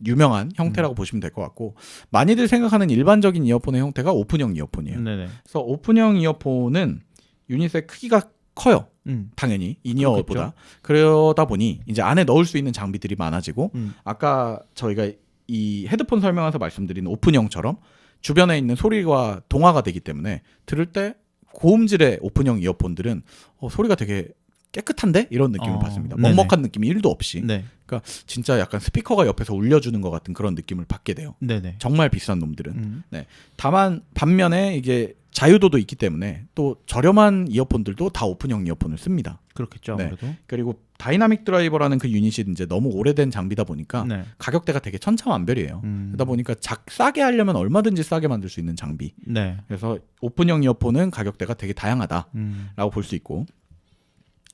유명한 형태라고 보시면 될 것 같고 많이들 생각하는 일반적인 이어폰의 형태가 오픈형 이어폰이에요. 네네. 그래서 오픈형 이어폰은 유닛의 크기가 커요. 당연히 인이어보다. 그러다 보니 이제 안에 넣을 수 있는 장비들이 많아지고 아까 저희가 이 헤드폰 설명에서 말씀드린 오픈형처럼 주변에 있는 소리와 동화가 되기 때문에 들을 때 고음질의 오픈형 이어폰들은 소리가 되게 깨끗한데 이런 느낌을 받습니다. 네네. 먹먹한 느낌이 1도 없이. 네. 그러니까 진짜 약간 스피커가 옆에서 울려주는 것 같은 그런 느낌을 받게 돼요. 네네. 정말 비싼 놈들은. 네. 다만 반면에 이게 자유도도 있기 때문에 또 저렴한 이어폰들도 다 오픈형 이어폰을 씁니다. 그렇겠죠. 네. 아무래도. 그리고 다이나믹 드라이버라는 그 유닛이 이제 너무 오래된 장비다 보니까 네. 가격대가 되게 천차만별이에요. 그러다 보니까 싸게 하려면 얼마든지 싸게 만들 수 있는 장비. 네. 그래서 오픈형 이어폰은 가격대가 되게 다양하다라고 볼 수 있고.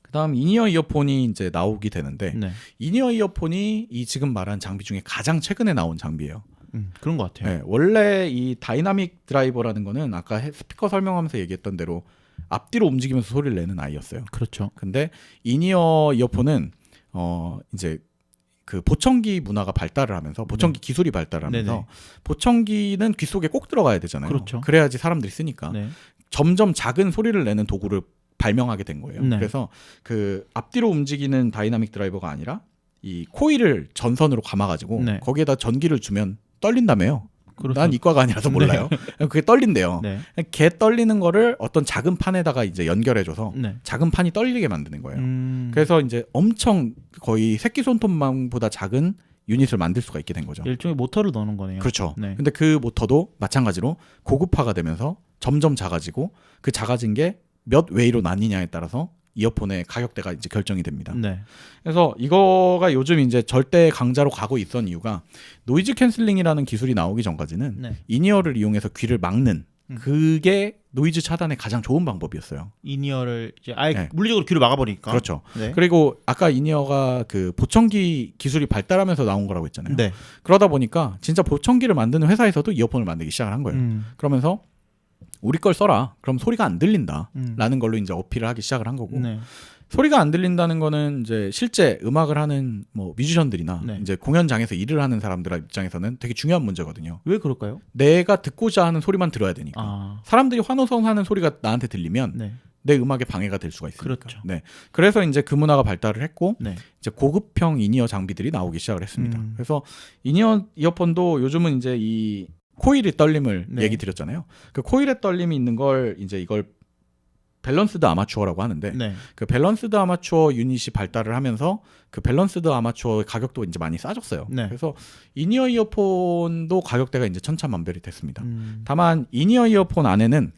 그다음 인이어 이어폰이 이제 나오게 되는데 네. 인이어 이어폰이 이 지금 말한 장비 중에 가장 최근에 나온 장비예요. 그런 것 같아요. 네, 원래 이 다이나믹 드라이버라는 거는 아까 스피커 설명하면서 얘기했던 대로 앞뒤로 움직이면서 소리를 내는 아이였어요. 그렇죠. 근데 인이어 이어폰은 이제 그 보청기 문화가 발달을 하면서 보청기 기술이 발달을 하면서 네네. 보청기는 귀 속에 꼭 들어가야 되잖아요. 그렇죠. 그래야지 사람들이 쓰니까 네. 점점 작은 소리를 내는 도구를 발명하게 된 거예요. 네. 그래서 그 앞뒤로 움직이는 다이나믹 드라이버가 아니라 이 코일을 전선으로 감아가지고 네. 거기에다 전기를 주면 떨린다며요. 그렇죠. 난 이과가 아니라서 몰라요. 그게 떨린대요. 네. 걔 떨리는 거를 어떤 작은 판에다가 이제 연결해줘서 네. 작은 판이 떨리게 만드는 거예요. 그래서 그래서 이제 엄청 거의 새끼 손톱만보다 작은 유닛을 만들 수가 있게 된 거죠. 일종의 모터를 넣는 거네요. 그렇죠. 네. 근데 그 모터도 마찬가지로 고급화가 되면서 점점 작아지고 그 작아진 게 몇 웨이로 나뉘냐에 따라서 이어폰의 가격대가 이제 결정이 됩니다. 네. 그래서 이거가 요즘 이제 절대 강자로 가고 있던 이유가 노이즈 캔슬링이라는 기술이 나오기 전까지는 네. 인이어를 이용해서 귀를 막는 그게 노이즈 차단의 가장 좋은 방법이었어요. 인이어를 이제 아예 네. 물리적으로 귀를 막아버리니까. 그렇죠. 네. 그리고 아까 인이어가 그 보청기 기술이 발달하면서 나온 거라고 했잖아요. 네. 그러다 보니까 진짜 보청기를 만드는 회사에서도 이어폰을 만들기 시작을 한 거예요. 그러면서 우리 걸 써라. 그럼 소리가 안 들린다라는 걸로 이제 어필을 하기 시작을 한 거고. 네. 소리가 안 들린다는 거는 이제 실제 음악을 하는 뭐 뮤지션들이나 네. 이제 공연장에서 일을 하는 사람들 입장에서는 되게 중요한 문제거든요. 왜 그럴까요? 내가 듣고자 하는 소리만 들어야 되니까. 아. 사람들이 환호성하는 소리가 나한테 들리면 네. 내 음악에 방해가 될 수가 있으니까. 그렇죠. 네. 그래서 이제 그 문화가 발달을 했고 네. 이제 고급형 인이어 장비들이 나오기 시작을 했습니다. 음. 그래서 인이어 이어폰도 요즘은 이제 이 코일이 떨림을 네. 얘기 드렸잖아요. 그 코일의 떨림이 있는 걸 이제 이걸 밸런스드 아마추어라고 하는데 네. 그 밸런스드 아마추어 유닛이 발달을 하면서 그 밸런스드 아마추어의 가격도 이제 많이 싸졌어요. 네. 그래서 인이어 이어폰도 가격대가 이제 천차만별이 됐습니다. 다만 음. 인이어 이어폰 안에는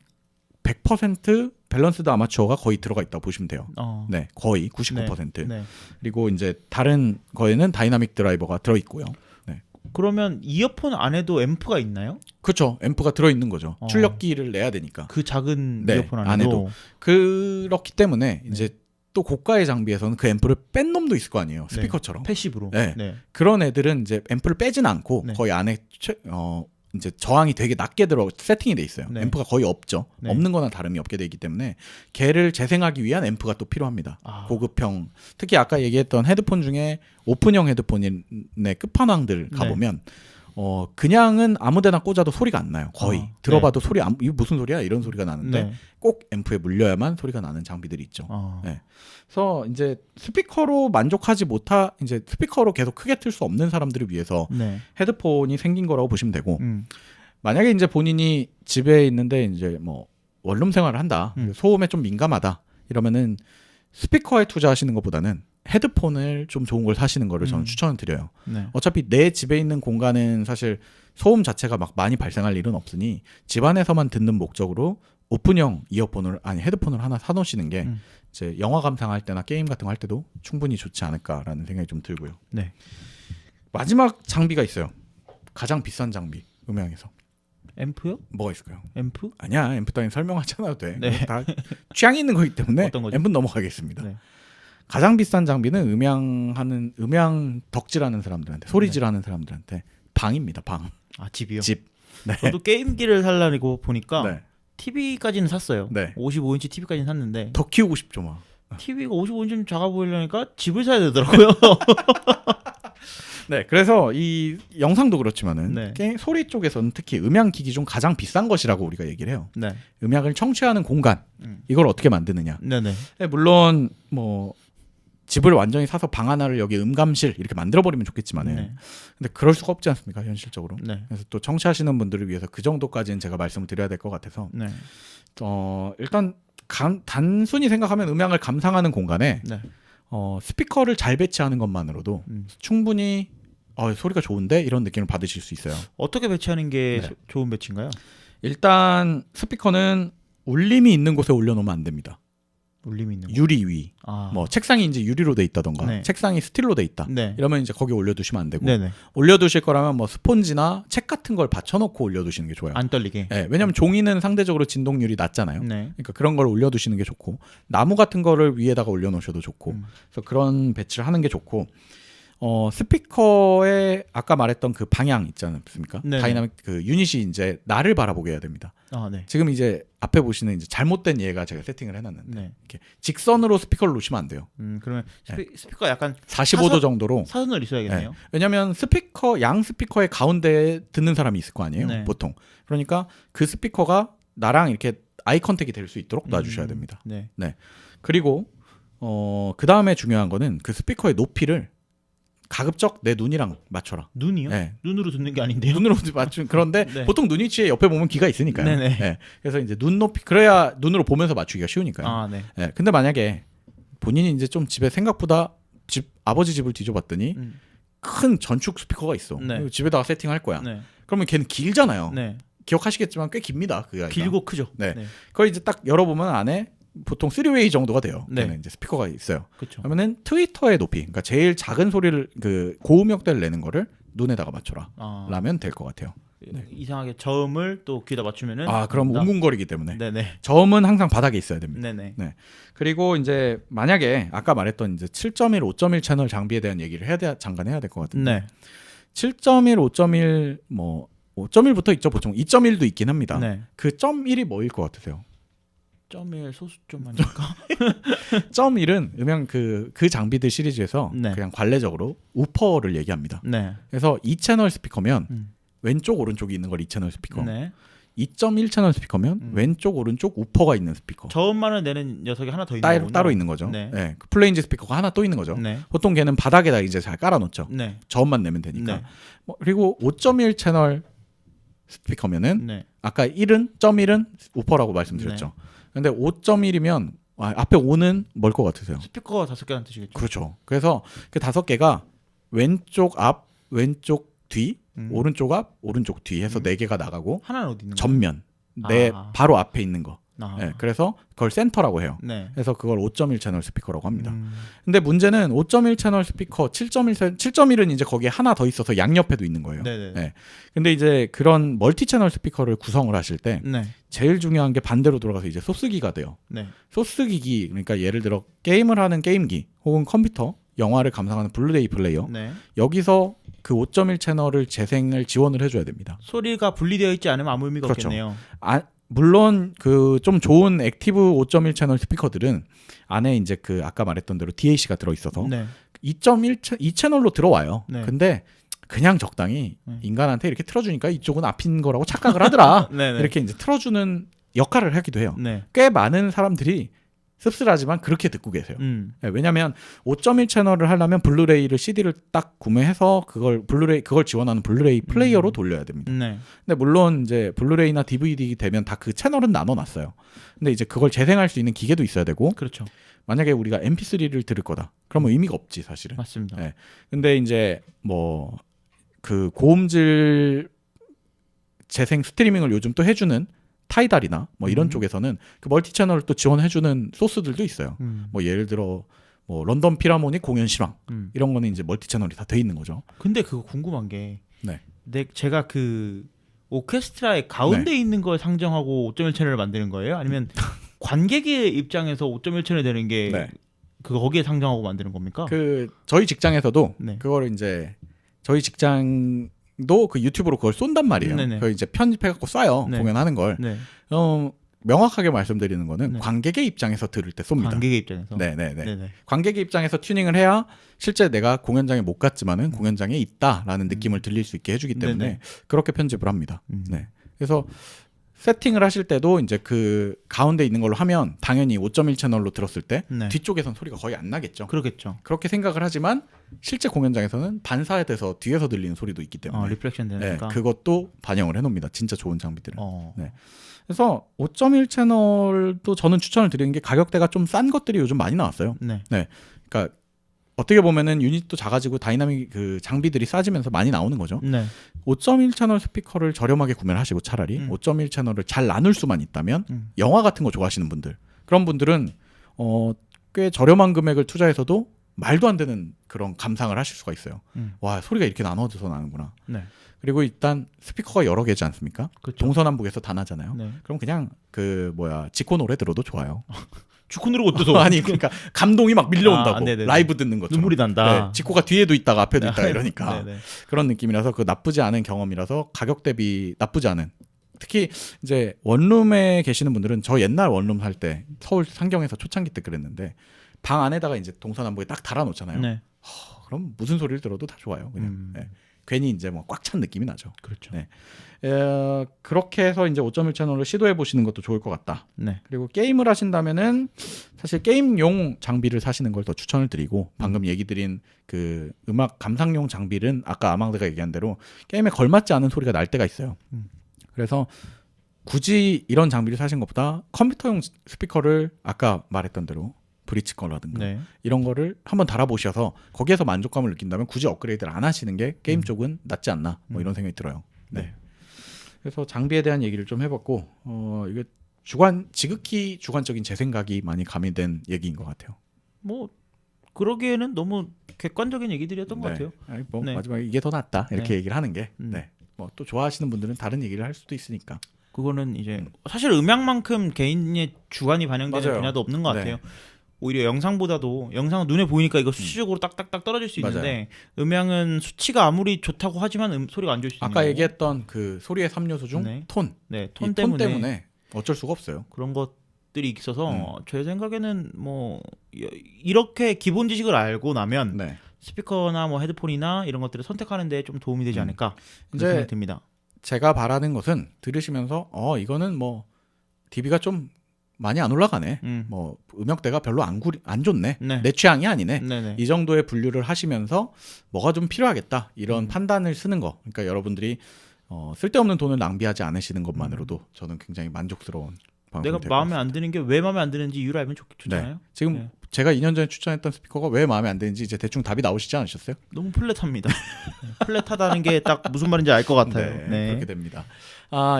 100% 밸런스드 아마추어가 거의 들어가 있다고 보시면 돼요. 네, 거의 99%. 네. 그리고 이제 다른 거에는 다이나믹 드라이버가 들어 있고요. 네. 그러면 이어폰 안에도 앰프가 있나요? 그렇죠. 앰프가 들어 있는 거죠. 어. 출력기를 내야 되니까. 그 작은 네, 이어폰 안에도. 안에도. 그렇기 때문에 이제 또 고가의 장비에서는 그 앰프를 뺀 놈도 있을 거 아니에요. 스피커처럼. 패시브로. 네. 네. 그런 애들은 이제 앰프를 빼진 않고 네. 거의 안에 이제 저항이 되게 낮게 세팅이 돼 있어요. 네. 앰프가 거의 없죠. 네. 없는 거나 다름이 없게 돼 있기 때문에 걔를 재생하기 위한 앰프가 또 필요합니다. 아. 고급형. 특히 아까 얘기했던 헤드폰 중에 오픈형 헤드폰의 끝판왕들 가보면 그냥은 아무데나 꽂아도 소리가 안 나요. 거의 들어봐도 네. 소리 이거 무슨 소리야 이런 소리가 나는데 네. 꼭 앰프에 물려야만 소리가 나는 장비들이 있죠. 아. 네. 그래서 이제 스피커로 만족하지 못하 이제 스피커로 계속 크게 틀 수 없는 사람들을 위해서 네. 헤드폰이 생긴 거라고 보시면 되고 음. 만약에 이제 본인이 집에 있는데 이제 뭐 원룸 생활을 한다 소음에 좀 민감하다 이러면은 스피커에 투자하시는 것보다는 헤드폰을 좀 좋은 걸 사시는 거를 저는 추천을 드려요. 네. 어차피 내 집에 있는 공간은 사실 소음 자체가 막 많이 발생할 일은 없으니 집 안에서만 듣는 목적으로 오픈형 이어폰을 아니 헤드폰을 하나 사놓으시는 게 이제 영화 감상할 때나 게임 같은 거 할 때도 충분히 좋지 않을까라는 생각이 좀 들고요. 네. 마지막 장비가 있어요. 가장 비싼 장비 음향에서 앰프요? 뭐가 있을까요? 앰프? 아니야 앰프 따윈 설명하지 않아도 돼. 네. 다 취향이 있는 거기 때문에 어떤 거죠? 앰프는 넘어가겠습니다. 네. 가장 비싼 장비는 음향 덕질하는 사람들한테 소리질하는 사람들한테 방입니다. 방. 아 집이요? 집. 네. 저도 게임기를 살라고 보니까 네. TV까지는 샀어요. 네. 55인치 TV까지는 샀는데 더 키우고 싶죠, 막. TV가 55인치 작아 보이려니까 집을 사야 되더라고요. 네, 그래서 이 영상도 그렇지만은 네. 소리 쪽에서는 특히 음향 기기 중 가장 비싼 것이라고 우리가 얘기를 해요. 네. 음향을 청취하는 공간 이걸 어떻게 만드느냐. 네네. 물론 뭐 집을 완전히 사서 방 하나를 여기 음감실 이렇게 만들어 버리면 좋겠지만은 네. 근데 그럴 수가 없지 않습니까 현실적으로. 네. 그래서 또 청취하시는 분들을 위해서 그 정도까지는 제가 말씀을 드려야 될 것 같아서 네. 일단 단순히 생각하면 음향을 감상하는 공간에 네. 스피커를 잘 배치하는 것만으로도 충분히 소리가 좋은데 이런 느낌을 받으실 수 있어요. 어떻게 배치하는 게 네. 좋은 배치인가요? 일단 스피커는 울림이 있는 곳에 올려놓으면 안 됩니다. 울림이 있는 거. 유리 위, 아. 뭐 책상이 이제 유리로 돼 있다던가 네. 책상이 스틸로 돼 있다. 네. 이러면 이제 거기 올려두시면 안 되고 네네. 올려두실 거라면 뭐 스폰지나 책 같은 걸 받쳐놓고 올려두시는 게 좋아요. 안 떨리게. 네, 왜냐하면 종이는 상대적으로 진동률이 낮잖아요. 네. 그러니까 그런 걸 올려두시는 게 좋고 나무 같은 거를 위에다가 올려놓으셔도 좋고 그래서 그런 배치를 하는 게 좋고 스피커의 아까 말했던 그 방향 있지 않습니까? 네네. 다이나믹 그 유닛이 이제 나를 바라보게 해야 됩니다. 아, 네. 지금 이제 앞에 보시는 이제 잘못된 예가 제가 세팅을 해놨는데 네. 이렇게 직선으로 스피커를 놓으시면 안 돼요. 그러면 스피커 약간 45도 정도로. 사선을 있어야겠네요. 네. 왜냐하면 양 스피커의 가운데에 듣는 사람이 있을 거 아니에요. 네. 보통. 그러니까 그 스피커가 나랑 이렇게 아이 컨택이 될 수 있도록 놔주셔야 됩니다. 네. 그리고 그 다음에 중요한 거는 그 스피커의 높이를 가급적 내 눈이랑 맞춰라. 눈이요? 네. 눈으로 듣는 게 아닌데요? 눈으로 맞춘 그런데 네. 보통 눈 위치에 옆에 보면 귀가 있으니까요. 네네. 네. 그래서 이제 눈 높이 그래야 눈으로 보면서 맞추기가 쉬우니까요. 아, 네. 네. 근데 만약에 본인이 이제 좀 집에 생각보다 아버지 집을 뒤져봤더니 큰 전축 스피커가 있어. 네. 집에다가 세팅할 거야. 네. 그러면 걔는 길잖아요. 네. 기억하시겠지만 꽤 깁니다. 그게 길고 크죠. 네. 그걸 이제 딱 열어보면 안에 보통 3웨이 정도가 돼요. 네. 걔는 이제 스피커가 있어요. 그렇죠. 그러면은 트위터의 높이, 그러니까 제일 작은 소리를 그 고음역대를 내는 거를 눈에다가 맞춰라. 아, 라면 될 것 같아요. 이상하게 저음을 또 귀에다 맞추면은 그럼 웅웅거리기 때문에. 네네. 저음은 항상 바닥에 있어야 됩니다. 네네. 네. 그리고 이제 만약에 아까 말했던 이제 7.1, 5.1 채널 장비에 대한 얘기를 잠깐 해야 될 것 같은데. 네. 7.1, 5.1 뭐 5.1부터 있죠. 보통 2.1도 있긴 합니다. 네. 그 .1이 뭐일 것 같으세요? 1.1 소수점 아닐까? .1은 음향 그 장비들 시리즈에서 네. 그냥 관례적으로 우퍼를 얘기합니다. 네. 그래서 2채널 스피커면 왼쪽 오른쪽이 있는 걸 2채널 스피커. 네. 2.1채널 스피커면 왼쪽 오른쪽 우퍼가 있는 스피커. 저음만을 내는 녀석이 하나 더 있는 거군요. 따로 있는 거죠. 네. 네. 그 플레인즈 스피커가 하나 또 있는 거죠. 네. 보통 걔는 바닥에다 이제 잘 깔아놓죠. 네. 저음만 내면 되니까. 네. 그리고 5.1 채널 스피커면은 네. 아까 1은 우퍼라고 말씀드렸죠. 근데 5.1이면 앞에 5는 뭘 것 같으세요? 스피커가 5개라는 뜻이겠죠. 그렇죠. 그래서 그 5개가 왼쪽 앞, 왼쪽 뒤, 오른쪽 앞, 오른쪽 뒤 해서 4개가 나가고 하나는 어디 있는 거예요? 전면 내 바로 앞에 있는 거. 아. 네, 그래서 그걸 센터라고 해요. 네. 그래서 그걸 5.1 채널 스피커라고 합니다. 근데 문제는 5.1 채널 스피커 7.1은 이제 거기에 하나 더 있어서 양옆에도 있는 거예요. 네네. 네. 근데 이제 그런 멀티 채널 스피커를 구성을 하실 때 네. 제일 중요한 게 반대로 돌아가서 이제 소스기가 돼요. 네. 소스기기, 그러니까 예를 들어 게임을 하는 게임기 혹은 컴퓨터, 영화를 감상하는 블루레이 플레이어, 네. 여기서 그 5.1 채널을 재생을 지원을 해줘야 됩니다. 소리가 분리되어 있지 않으면 아무 의미가 그렇죠. 없겠네요. 물론 그 좀 좋은 액티브 5.1 채널 스피커들은 안에 이제 그 아까 말했던 대로 DAC가 들어 있어서 네. 2.1 2채널로 들어와요. 네. 근데 그냥 적당히 인간한테 이렇게 틀어주니까 이쪽은 앞인 거라고 착각을 하더라. 네네. 이렇게 이제 틀어주는 역할을 하기도 해요. 네. 꽤 많은 사람들이 씁쓸하지만 그렇게 듣고 계세요. 네, 왜냐하면 5.1 채널을 하려면 블루레이를 CD를 딱 구매해서 그걸 지원하는 블루레이 플레이어로 돌려야 됩니다. 네. 근데 물론 이제 블루레이나 DVD 되면 다 그 채널은 나눠놨어요. 근데 이제 그걸 재생할 수 있는 기계도 있어야 되고, 그렇죠. 만약에 우리가 MP3를 들을 거다, 그러면 의미가 없지 사실은. 맞습니다. 네. 근데 이제 뭐 그 고음질 재생 스트리밍을 요즘 또 해주는 타이달이나 뭐 이런 쪽에서는 그 멀티 채널을 또 지원해주는 소스들도 있어요. 뭐 예를 들어 뭐 런던 필하모닉 공연 실황 이런 거는 이제 멀티 채널이 다 돼 있는 거죠. 근데 그거 궁금한 게, 네. 제가 그 오케스트라의 가운데 있는 걸 상정하고 5.1 채널을 만드는 거예요? 아니면 관객의 입장에서 5.1 채널 되는 게 네. 그거 거기에 상정하고 만드는 겁니까? 그 저희 직장에서도 네. 그거를 이제 저희 직장도 그 유튜브로 그걸 쏜단 말이에요. 네네. 그걸 이제 편집해갖고 쏴요. 네. 공연하는 걸. 네. 명확하게 말씀드리는 거는 네. 관객의 입장에서 들을 때 쏩니다. 관객의 입장에서. 네네네. 네네. 관객의 입장에서 튜닝을 해야 실제 내가 공연장에 못 갔지만은 공연장에 있다라는 느낌을 들릴 수 있게 해주기 때문에 네네. 그렇게 편집을 합니다. 네. 그래서 세팅을 하실 때도 이제 그 가운데 있는 걸로 하면 당연히 5.1 채널로 들었을 때 네. 뒤쪽에선 소리가 거의 안 나겠죠. 그렇겠죠. 그렇게 생각을 하지만 실제 공연장에서는 반사돼서 뒤에서 들리는 소리도 있기 때문에 리플렉션 네, 되니까. 그것도 반영을 해놓습니다. 진짜 좋은 장비들은. 어. 네. 그래서 5.1 채널도 저는 추천을 드리는 게 가격대가 좀 싼 것들이 요즘 많이 나왔어요. 네. 그러니까 어떻게 보면은 유닛도 작아지고 다이나믹 그 장비들이 싸지면서 많이 나오는 거죠. 네. 5.1 채널 스피커를 저렴하게 구매를 하시고 차라리 5.1 채널을 잘 나눌 수만 있다면 영화 같은 거 좋아하시는 분들, 그런 분들은 꽤 저렴한 금액을 투자해서도 말도 안 되는 그런 감상을 하실 수가 있어요. 와, 소리가 이렇게 나눠져서 나는구나. 네. 그리고 일단 스피커가 여러 개지 않습니까? 그렇죠. 동서남북에서 다 나잖아요. 네. 그럼 그냥 그 지코 노래 들어도 좋아요. 주코누르 어때서? 아니 그러니까 감동이 막 밀려온다고. 네네네. 라이브 듣는 것처럼. 눈물이 난다. 네, 지코가 뒤에도 있다가 앞에도 있다 이러니까 네네. 그런 느낌이라서 그 나쁘지 않은 경험이라서 가격 대비 나쁘지 않은. 특히 이제 원룸에 계시는 분들은 저 옛날 원룸 살 때 서울 상경에서 초창기 때 그랬는데 방 안에다가 이제 동서남북에 딱 달아놓잖아요. 네. 그럼 무슨 소리를 들어도 다 좋아요. 그냥 네. 괜히 이제 뭐 꽉 찬 느낌이 나죠. 그렇죠. 네. 그렇게 해서 이제 5.1 채널을 시도해 보시는 것도 좋을 것 같다. 네. 그리고 게임을 하신다면은 사실 게임용 장비를 사시는 걸 더 추천을 드리고, 방금 얘기 드린 그 음악 감상용 장비는 아까 아망드가 얘기한 대로 게임에 걸맞지 않은 소리가 날 때가 있어요. 그래서 굳이 이런 장비를 사신 것보다 컴퓨터용 스피커를 아까 말했던 대로 브릿지 거라든가 네. 이런 거를 한번 달아보셔서 거기에서 만족감을 느낀다면 굳이 업그레이드를 안 하시는 게 게임 쪽은 낫지 않나 뭐 이런 생각이 들어요. 네. 그래서 장비에 대한 얘기를 좀 해봤고 이게 지극히 주관적인 제 생각이 많이 가미된 얘기인 것 같아요. 뭐 그러기에는 너무 객관적인 얘기들이었던 것 같아요. 아니, 뭐 네. 마지막에 이게 더 낫다 이렇게 네. 얘기를 하는 게 뭐 또 좋아하시는 분들은 다른 얘기를 할 수도 있으니까. 그거는 이제 사실 음악만큼 개인의 주관이 반영되는 맞아요. 분야도 없는 것 네. 같아요. 오히려 영상보다도 영상은 눈에 보이니까 이거 수치적으로 딱딱딱 떨어질 수 있는데 음향은 수치가 아무리 좋다고 하지만 소리가 안 좋을 수 있는 아까 거고. 얘기했던 그 소리의 3요소 중 네. 톤, 네, 이 톤 톤 때문에, 때문에 어쩔 수가 없어요. 그런 것들이 있어서 제 생각에는 뭐 이렇게 기본 지식을 알고 나면 네. 스피커나 뭐 헤드폰이나 이런 것들을 선택하는 데 좀 도움이 되지 않을까 그런 이제 생각이 듭니다. 제가 바라는 것은 들으시면서 이거는 뭐 DB가 좀 많이 안 올라가네. 뭐 음역대가 별로 안 좋네. 네. 내 취향이 아니네. 네네. 이 정도의 분류를 하시면서 뭐가 좀 필요하겠다 이런 판단을 쓰는 거. 그러니까 여러분들이 쓸데없는 돈을 낭비하지 않으시는 것만으로도 저는 굉장히 만족스러운 방송이 내가 될것 마음에 같습니다. 안 드는 게 왜 마음에 안 드는지 이유를 알면 좋잖아요. 네. 지금 네. 제가 2년 전에 추천했던 스피커가 왜 마음에 안 드는지 이제 대충 답이 나오시지 않으셨어요? 너무 플랫합니다. 네, 플랫하다는 게 딱 무슨 말인지 알 것 같아요. 네. 그렇게 됩니다.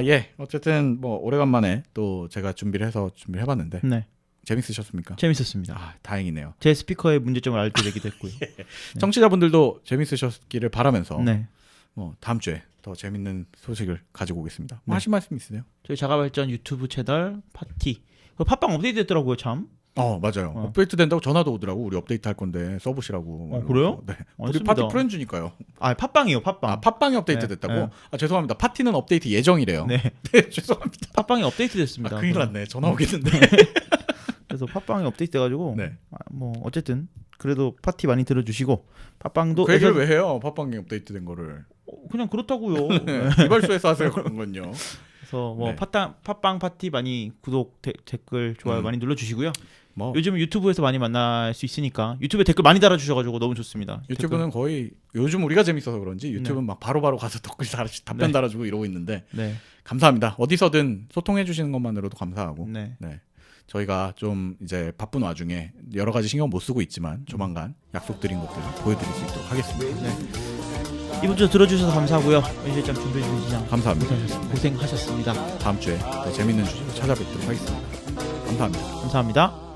예. 어쨌든 뭐 오래간만에 또 제가 준비를 해봤는데 네. 재밌으셨습니까? 재밌었습니다. 다행이네요. 제 스피커의 문제점을 알게 되기도 했고요. 청취자분들도 재밌으셨기를 바라면서 네. 뭐 다음 주에 더 재밌는 소식을 가지고 오겠습니다. 뭐 네. 하실 말씀 있으세요? 저희 자가발전 유튜브 채널 파티. 그 팟빵 업데이트 됐더라고요, 참. 맞아요. 업데이트 된다고 전화도 오더라고. 우리 업데이트 할 건데 써보시라고. 그래요? 네. 안 우리 씁니다. 파티 프렌즈니까요. 팟빵이요, 팟빵. 팟빵이 업데이트 네, 됐다고? 네. 죄송합니다. 파티는 업데이트 예정이래요. 네. 네, 죄송합니다. 팟빵이 업데이트 됐습니다. 큰일 났네. 전화 오겠는데. 그래서 팟빵이 업데이트 돼가지고 네. 뭐 어쨌든 그래도 파티 많이 들어주시고 팟빵도 그 얘기를 왜 해요? 팟빵에 업데이트된 거를. 그냥 그렇다고요. 이발소에서 하세요 그런 건요. 그래서 뭐 네. 팟빵 파티 많이 구독 댓글 좋아요 많이 눌러주시고요. 뭐 요즘 유튜브에서 많이 만날 수 있으니까 유튜브에 댓글 많이 달아주셔가지고 너무 좋습니다. 유튜브는 거의 요즘 우리가 재밌어서 그런지 유튜브는 막 바로바로 가서 답변 네. 달아주고 이러고 있는데 네, 감사합니다. 어디서든 소통해 주시는 것만으로도 감사하고 네, 네. 저희가 좀 이제 바쁜 와중에 여러 가지 신경 못 쓰고 있지만 조만간 약속드린 것들 보여드릴 수 있도록 하겠습니다. 네. 이번 주 들어주셔서 감사하고요. 실장 준비해 주신 시장 감사합니다. 고생하셨습니다. 다음 주에 더 재밌는 주제로 찾아뵙도록 하겠습니다. 감사합니다. 감사합니다.